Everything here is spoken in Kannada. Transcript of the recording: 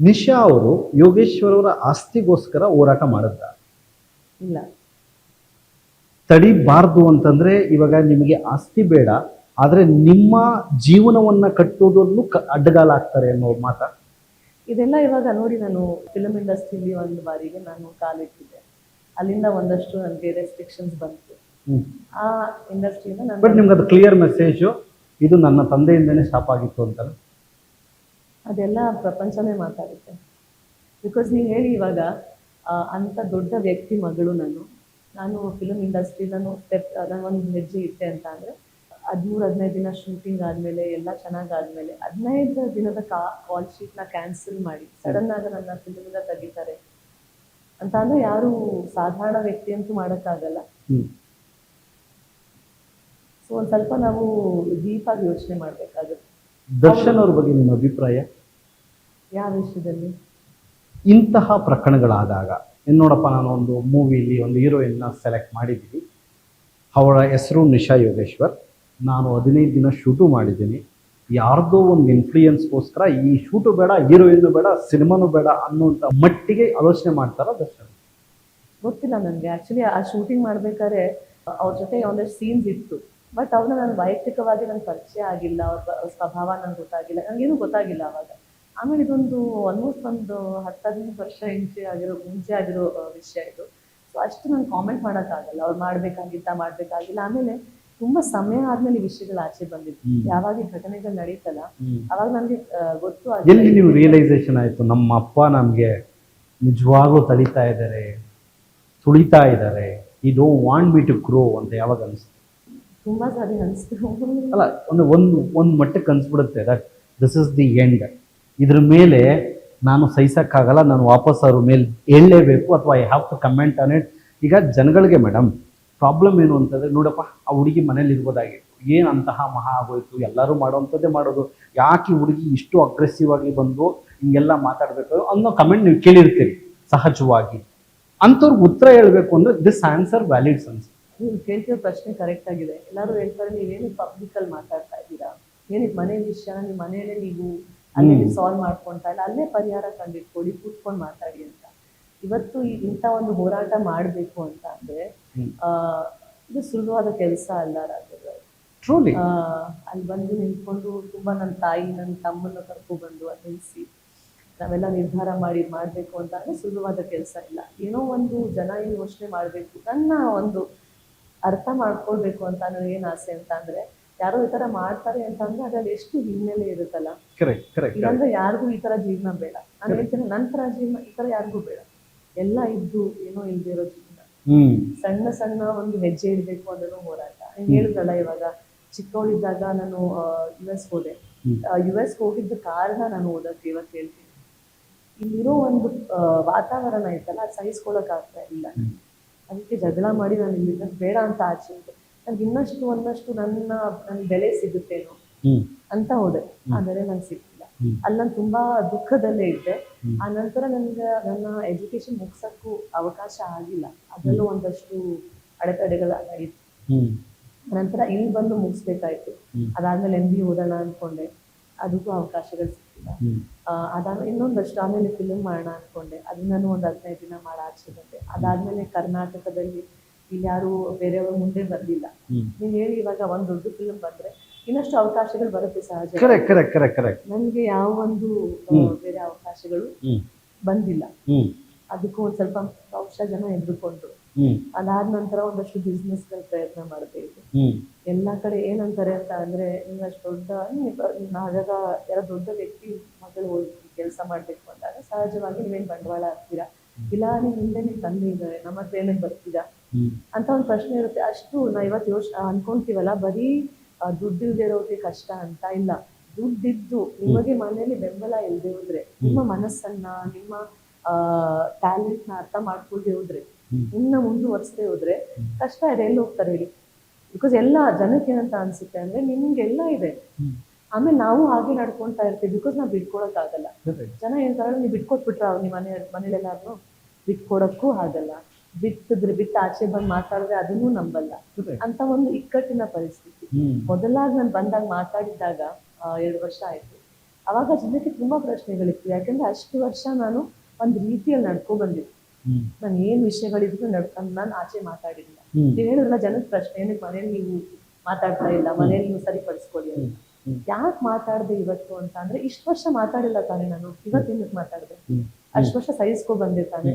ನಿಶಾ ಅವರು ಯೋಗೇಶ್ವರ್ ಅವರ ಆಸ್ತಿಗೋಸ್ಕರ ಹೋರಾಟ ಮಾಡಿದ್ರ? ಇಲ್ಲ. ತಡಿಬಾರ್ದು ಅಂತಂದ್ರೆ ಇವಾಗ ನಿಮಗೆ ಆಸ್ತಿ ಬೇಡ, ಆದ್ರೆ ನಿಮ್ಮ ಜೀವನವನ್ನ ಕಟ್ಟೋದನ್ನು ಅಡ್ಡಗಾಲ ಆಗ್ತಾರೆ ಅನ್ನೋ ಮಾತ. ಇದೆಲ್ಲ ಇವಾಗ ನೋಡಿ, ನಾನು ಫಿಲಮ್ ಇಂಡಸ್ಟ್ರಿಲಿ ಒಂದು ಬಾರಿಗೆ ನಾನು ಕಾಲಿಟ್ಟಿದ್ದೆ. ಅಲ್ಲಿಂದ ಒಂದಷ್ಟು ನನಗೆ ರೆಸ್ಟ್ರಿಕ್ಷನ್ಸ್ ಬಂತು. ಆ ಇಂಡಸ್ಟ್ರಿಯಿಂದ ಬಟ್ ನಾನು ನಿಮ್ಗೆ ಅದು ಕ್ಲಿಯರ್ ಮೆಸೇಜ್, ಇದು ನನ್ನ ತಂದೆಯಿಂದನೇ ಸ್ಟಾಪ್ ಆಗಿತ್ತು ಅಂತ. ಅದೆಲ್ಲ ಪ್ರಪಂಚನೇ ಮಾತಾಡುತ್ತೆ. ಬಿಕಾಸ್ ನೀವು ಹೇಳಿ ಇವಾಗ ಅಂಥ ದೊಡ್ಡ ವ್ಯಕ್ತಿ ಮಗಳು ನಾನು ಫಿಲಮ್ ಇಂಡಸ್ಟ್ರಿ ನಾನು ಒಂದು ಹೆಜ್ಜೆ ಇಟ್ಟೆ ಅಂತ ಅಂದರೆ 13-15 ದಿನ ಶೂಟಿಂಗ್ ಆದಮೇಲೆ ಎಲ್ಲ ಚೆನ್ನಾಗಾದ್ಮೇಲೆ 15 ದಿನದ ಕಾಲ್ ಶೀಟ್ನ ಕ್ಯಾನ್ಸಲ್ ಮಾಡಿ ಸಡನ್ ಆಗಿ ನನ್ನ ಫಿಲ್ಮಿಂದ ತೆಗಿತಾರೆ ಅಂತ ಅಂದರೆ ಯಾರು ಸಾಧಾರಣ ವ್ಯಕ್ತಿ ಅಂತೂ ಮಾಡೋಕ್ಕಾಗಲ್ಲ. ಸೊ ಒಂದು ಸ್ವಲ್ಪ ನಾವು ಡೀಪಾಗಿ ಯೋಚನೆ ಮಾಡಬೇಕಾಗುತ್ತೆ. ದರ್ಶನ್ ಅವ್ರ ಬಗ್ಗೆ ನಿಮ್ಮ ಅಭಿಪ್ರಾಯ ಯಾವ ವಿಷಯದಲ್ಲಿ? ಇಂತಹ ಪ್ರಕರಣಗಳಾದಾಗ ನೋಡಪ್ಪ, ನಾನು ಒಂದು ಮೂವಿಲಿ ಒಂದು ಹೀರೋಯಿನ್ನ ಸೆಲೆಕ್ಟ್ ಮಾಡಿದ್ದೀನಿ, ಅವಳ ಹೆಸರು ನಿಶಾ ಯೋಗೇಶ್ವರ್, ನಾನು 15 ದಿನ ಶೂಟು ಮಾಡಿದ್ದೀನಿ, ಯಾರ್ದೋ ಒಂದು ಇನ್ಫ್ಲೂಯೆನ್ಸ್ಗೋಸ್ಕರ ಈ ಶೂಟು ಬೇಡ, ಹೀರೋಯಿನ್ನು ಬೇಡ, ಸಿನಿಮಾನು ಬೇಡ ಅನ್ನೋಂಥ ಮಟ್ಟಿಗೆ ಆಲೋಚನೆ ಮಾಡ್ತಾರ ದರ್ಶನ್? ಗೊತ್ತಿಲ್ಲ ನನಗೆ. ಆ್ಯಕ್ಚುಲಿ ಆ ಶೂಟಿಂಗ್ ಮಾಡ್ಬೇಕಾದ್ರೆ ಅವ್ರ ಜೊತೆ ಒಂದಷ್ಟು ಸೀನ್ಸ್ ಇತ್ತು, ಬಟ್ ಅವ್ರನ್ನ ನಾನು ವೈಯಕ್ತಿಕವಾಗಿ ನಂಗೆ ಪರಿಚಯ ಆಗಿಲ್ಲ, ಅವ್ರ ಸ್ವಭಾವ ನಂಗೆ ಗೊತ್ತಾಗಿಲ್ಲ, ನನಗೇನು ಗೊತ್ತಾಗಿಲ್ಲ ಅವಾಗ. ಆಮೇಲೆ ಇದೊಂದು ಆಲ್ಮೋಸ್ಟ್ ಒಂದು 10-15 ವರ್ಷ ಮುಂಚೆ ಆಗಿರೋ ವಿಷಯ ಇದು. ಸೊ ಅಷ್ಟು ನಾನು ಕಾಮೆಂಟ್ ಮಾಡೋಕ್ಕಾಗಲ್ಲ, ಅವ್ರು ಮಾಡಬೇಕಾಗಿಲ್ಲ. ಆಮೇಲೆ ತುಂಬ ಸಮಯ ಆದ್ಮೇಲೆ ಈ ವಿಷಯಗಳು ಆಚೆ ಬಂದಿತ್ತು. ಯಾವಾಗ ಈ ಘಟನೆಗಳು ನಡೀತಲ್ಲ ಅವಾಗ ನನಗೆ ಗೊತ್ತು. ಎಲ್ಲಿ ನೀವು ರಿಯಲೈಸೇಷನ್ ಆಯಿತು, ನಮ್ಮ ಅಪ್ಪ ನಮಗೆ ನಿಜವಾಗ್ಲೂ ತಳಿತಾ ಇದ್ದಾರೆ, ತುಳಿತಾ ಇದ್ದಾರೆ, ಈ don't want me to grow ಅಂತ ಯಾವಾಗ ಅನಿಸ್ತು? ತುಂಬ ಸಾರಿ ಅನಿಸ್ತು. ಅಲ್ಲ, ಒಂದು ಮಟ್ಟಕ್ಕೆ ಅನಿಸ್ಬಿಡುತ್ತೆ that this is the end, ಇದ್ರ ಮೇಲೆ ನಾನು ಸಹಿಸಕ್ಕಾಗಲ್ಲ, ನಾನು ವಾಪಸ್ ಅವ್ರ ಮೇಲೆ ಹೇಳಲೇಬೇಕು, ಅಥವಾ I have to comment on it. ಈಗ ಜನಗಳಿಗೆ ಮೇಡಮ್ ಪ್ರಾಬ್ಲಮ್ ಏನು ಅಂತಂದರೆ, ನೋಡಪ್ಪ ಆ ಹುಡುಗಿ ಮನೇಲಿ ಇರ್ಬೋದಾಗಿತ್ತು, ಏನು ಅಂತಹ ಮಹಾ ಆಗೋಯ್ತು, ಎಲ್ಲರೂ ಮಾಡೋವಂಥದ್ದೇ ಮಾಡೋದು, ಯಾಕೆ ಹುಡುಗಿ ಇಷ್ಟು ಅಗ್ರೆಸಿವ್ ಆಗಿ ಬಂದು ಹಿಂಗೆಲ್ಲ ಮಾತಾಡಬೇಕು ಅನ್ನೋ ಕಮೆಂಟ್ ನೀವು ಕೇಳಿರ್ತೀರಿ ಸಹಜವಾಗಿ. ಅಂಥವ್ರಿಗೆ ಉತ್ತರ ಹೇಳಬೇಕು ಅಂದರೆ ದಿಸ್ ಆನ್ಸರ್ ವ್ಯಾಲಿಡ್ ಅನ್ಸುತ್ತೆ. ನೀವು ಕೇಳ್ತಿರೋ ಪ್ರಶ್ನೆ ಕರೆಕ್ಟ್ ಆಗಿದೆ. ಎಲ್ಲರೂ ಹೇಳ್ತಾರೆ, ನೀವೇನು ಪಬ್ಲಿಕಲ್ಲಿ ಮಾತಾಡ್ತಾ ಇದ್ದೀರಾ, ಏನಿದು ಮನೆ ವಿಷಯ, ನಿಮ್ಮ ಮನೆಯಲ್ಲೇ ನೀವು ಅಲ್ಲೇ ಸಾಲ್ವ್ ಮಾಡ್ಕೊಳ್ತಾ ಇಲ್ಲ, ಅಲ್ಲೇ ಪರಿಹಾರ ಕಂಡಿಟ್ಕೊಳ್ಳಿ, ಕೂತ್ಕೊಂಡು ಮಾತಾಡಿ ಅಂತ. ಇವತ್ತು ಇಂಥ ಒಂದು ಹೋರಾಟ ಮಾಡಬೇಕು ಅಂತ ಅಂದರೆ ಇದು ಸುಲಭವಾದ ಕೆಲಸ ಅಲ್ಲ ರಾಘವ್. ಟ್ರೂಲಿ ಅಲ್ಲಿ ಬಂದು ನಿಂತ್ಕೊಂಡು ತುಂಬ ನನ್ನ ತಾಯಿ ನನ್ನ ತಮ್ಮನ್ನ ಕರ್ಕೊಬಂದು ಅಲ್ಲಿ ನಿಲ್ಲಿಸಿ ನಾವೆಲ್ಲ ನಿರ್ಧಾರ ಮಾಡಬೇಕು ಅಂತ ಅಂದರೆ ಸುಲಭವಾದ ಕೆಲಸ ಇಲ್ಲ. ಏನೋ ಒಂದು ಜನ ಏನು ಯೋಚನೆ ಮಾಡಬೇಕು, ನನ್ನ ಒಂದು ಅರ್ಥ ಮಾಡ್ಕೊಳ್ಬೇಕು ಅಂತ ನನಗೆ ಏನು ಆಸೆ ಅಂತ ಅಂದರೆ, ಯಾರೋ ಈ ಥರ ಮಾಡ್ತಾರೆ ಅಂತ ಅಂದರೆ ಅದ್ರಲ್ಲಿ ಎಷ್ಟು ಹಿನ್ನೆಲೆ ಇರುತ್ತಲ್ಲ. ಇಲ್ಲಾಂದ್ರೆ ಯಾರಿಗೂ ಈ ಥರ ಜೀವನ ಬೇಡ. ನಾನು ಹೇಳ್ತೇನೆ, ನಂತರ ಜೀವನ ಈ ಥರ ಯಾರಿಗೂ ಬೇಡ. ಎಲ್ಲ ಇದ್ದು ಏನೋ ಇಲ್ಲದೆ ಇರೋ ಜೀವನ, ಸಣ್ಣ ಸಣ್ಣ ಒಂದು ಹೆಜ್ಜೆ ಇಡಬೇಕು ಅನ್ನೋದು ಹೋರಾಟ. ನೀನು ಹೇಳಿದ್ರಲ್ಲ, ಇವಾಗ ಚಿಕ್ಕವಳಿದ್ದಾಗ ನಾನು US ಹೋದೆ. US ಹೋಗಿದ್ದ ಕಾರಣ ನಾನು ಓದೋಕ್ಕೆ ಇವತ್ತು ಹೇಳ್ತೀನಿ, ಇಲ್ಲಿರೋ ಒಂದು ವಾತಾವರಣ ಐತಲ್ಲ ಅದು ಸಹಿಸ್ಕೊಳಕ್ ಆಗ್ತಾ ಇಲ್ಲ. ಅದಕ್ಕೆ ಜಗಳ ಮಾಡಿ ನಾನು ಇಲ್ಲಿಂದ ಬೇಡ ಅಂತ ಆಚೆ ಹೋದೆ. ನನಗೆ ಒಂದಷ್ಟು ನನ್ನ ಬೆಲೆ ಸಿಗುತ್ತೇನೋ ಅಂತ ಹೋದೆ. ಆ ಬೆಲೆ ನಂಗೆ ಸಿಕ್ಕಿಲ್ಲ. ಅಲ್ಲಿ ನಾನು ತುಂಬಾ ದುಃಖದಲ್ಲೇ ಇದ್ದೆ. ಆ ನಂತರ ನನಗೆ ನನ್ನ ಎಜುಕೇಶನ್ ಮುಗ್ಸಕ್ಕೂ ಅವಕಾಶ ಆಗಿಲ್ಲ. ಅದರಲ್ಲೂ ಒಂದಷ್ಟು ಅಡೆತಡೆಗಳ ನಡೀತು. ನಂತರ ಇಲ್ಲಿ ಬಂದು ಮುಗಿಸ್ಬೇಕಾಯ್ತು. ಅದಾದ್ಮೇಲೆ MBA ಓದೋಣ ಅನ್ಕೊಂಡೆ, ಅದಕ್ಕೂ ಅವಕಾಶಗಳು ಸಿಕ್ಕಿಲ್ಲ. ಅದಾದ್ಮೇಲೆ ಇನ್ನೊಂದಷ್ಟು ಆಮೇಲೆ ಫಿಲ್ಮ್ ಮಾಡೋಣ ಅನ್ಕೊಂಡೆ, ಅದನ್ನೂ ಒಂದು 15 ದಿನ ಮಾಡಿ ಆಚೆ ಬಂದೆ. ಅದಾದ್ಮೇಲೆ ಕರ್ನಾಟಕದಲ್ಲಿ ಇಲ್ಲಿ ಯಾರು ಬೇರೆಯವರು ಮುಂದೆ ಬಂದಿಲ್ಲ. ನೀವು ಹೇಳಿ, ಇವಾಗ ಒಂದು ದೊಡ್ಡ ಫಿಲ್ಮ್ ಬಂದ್ರೆ ಇನ್ನಷ್ಟು ಅವಕಾಶಗಳು ಬರುತ್ತೆ ಸಹಜ. ನನಗೆ ಯಾವ ಒಂದು ಬೇರೆ ಅವಕಾಶಗಳು ಬಂದಿಲ್ಲ. ಅದಕ್ಕೂ ಒಂದ್ ಸ್ವಲ್ಪ ಬಹುಶಃ ಜನ ಎದುರುಕೊಂಡ್ರು. ಅದಾದ ನಂತರ ಒಂದಷ್ಟು ಬಿಸ್ನೆಸ್ಗಳ ಪ್ರಯತ್ನ ಮಾಡಬೇಕು. ಎಲ್ಲಾ ಕಡೆ ಏನಂತಾರೆ ಅಂತ ಅಂದ್ರೆ, ನೀವಷ್ಟು ದೊಡ್ಡ ನಾವಾಗ ಯಾರೋ ದೊಡ್ಡ ವ್ಯಕ್ತಿ ಮಗಳು ಕೆಲಸ ಮಾಡ್ಬೇಕು ಅಂದಾಗ ಸಹಜವಾಗಿ ನೀವೇನ್ ಬಂಡವಾಳ ಹಾಕ್ತೀರಾ, ಇಲ್ಲ ನಿಮ್ ಹಿಂದೆ ನಿಮ್ ತಂದೆ ಇದ್ದಾರೆ, ನಮ್ಮ ಹತ್ರ ಏನಕ್ಕೆ ಬರ್ತೀರಾ ಅಂತ ಒಂದು ಪ್ರಶ್ನೆ ಇರುತ್ತೆ. ಅಷ್ಟು ನಾವು ಇವತ್ತು ಅನ್ಕೊಂತೀವಲ್ಲ, ಬರೀ ದುಡ್ಡು ಇಲ್ದೇ ಇರೋರಿಗೆ ಕಷ್ಟ ಅಂತ ಇಲ್ಲ. ದುಡ್ಡಿದ್ದು ನಿಮಗೆ ಮನೇಲಿ ಬೆಂಬಲ ಇಲ್ಲದೆ ಹೋದ್ರೆ, ನಿಮ್ಮ ಮನಸ್ಸನ್ನ ನಿಮ್ಮ ಟ್ಯಾಲೆಂಟ್ನ ಅರ್ಥ ಮಾಡ್ಕೊಳ್ದೆ ಹೋದ್ರೆ, ಇನ್ನ ಮುಂದುವರಿಸದೆ ಹೋದ್ರೆ ಕಷ್ಟ ಇದೆ. ಎಲ್ಲಿ ಹೋಗ್ತಾರೆ ಹೇಳಿ? ಬಿಕಾಸ್ ಎಲ್ಲ ಜನಕ್ಕೆ ಏನಂತ ಅನ್ಸುತ್ತೆ ಅಂದ್ರೆ, ನಿಮ್ಗೆಲ್ಲ ಇದೆ, ಆಮೇಲೆ ನಾವು ಹಾಗೆ ನಡ್ಕೊಳ್ತಾ ಇರ್ತೀವಿ, ಬಿಕಾಸ್ ನಾವು ಬಿಟ್ಕೊಡಕ್ ಆಗಲ್ಲ. ಜನ ಹೇಳ್ತಾರೆ, ನೀವು ಬಿಟ್ಕೊಟ್ಬಿಟ್ರ ನಿಮ್ಮ ಮನೇಲೆಲ್ಲಾರು? ಬಿಟ್ಕೊಡಕ್ಕೂ ಆಗಲ್ಲ. ಬಿಟ್ಟು ಆಚೆ ಬಂದು ಮಾತಾಡಿದ್ರೆ ಅದನ್ನೂ ನಂಬಲ್ಲ ಅಂತ ಒಂದು ಇಕ್ಕಟ್ಟಿನ ಪರಿಸ್ಥಿತಿ. ಮೊದಲಾಗಿ ನಾನು ಬಂದಾಗ ಮಾತಾಡಿದ್ದಾಗ 2 ವರ್ಷ ಆಯ್ತು. ಅವಾಗ ಜನಕ್ಕೆ ತುಂಬಾ ಪ್ರಶ್ನೆಗಳಿತ್ತು. ಯಾಕಂದ್ರೆ ಅಷ್ಟು ವರ್ಷ ನಾನು ಒಂದು ರೀತಿಯಲ್ಲಿ ನಡ್ಕೊ ಬಂದಿದ್ದೆ. ನಾನು ಏನ್ ವಿಷಯಗಳಿದ್ರು ನಡ್ಕೊಂಡು ನಾನು ಆಚೆ ಮಾತಾಡಿಲ್ಲ. ನೀವು ಹೇಳಿದ್ರಲ್ಲ ಜನದ ಪ್ರಶ್ನೆ, ಏನಕ್ಕೆ ಮನೇಲಿ ನೀವು ಮಾತಾಡ್ತಾ ಇಲ್ಲ, ಮನೇಲಿ ನೀವು ಸರಿಪಡಿಸ್ಕೊಳ್ಳಿ ಅಂತ. ಯಾಕೆ ಮಾತಾಡ್ದೆ ಇವತ್ತು ಅಂತ ಅಂದ್ರೆ, ಇಷ್ಟು ವರ್ಷ ಮಾತಾಡಿಲ್ಲ ತಾನೆ ನಾನು, ಇವತ್ತು ಏನಕ್ಕೆ ಮಾತಾಡ್ದೆ? ಅಷ್ಟು ವರ್ಷ ಸಹಿಸ್ಕೊ ಬಂದೆ ತಾನೆ.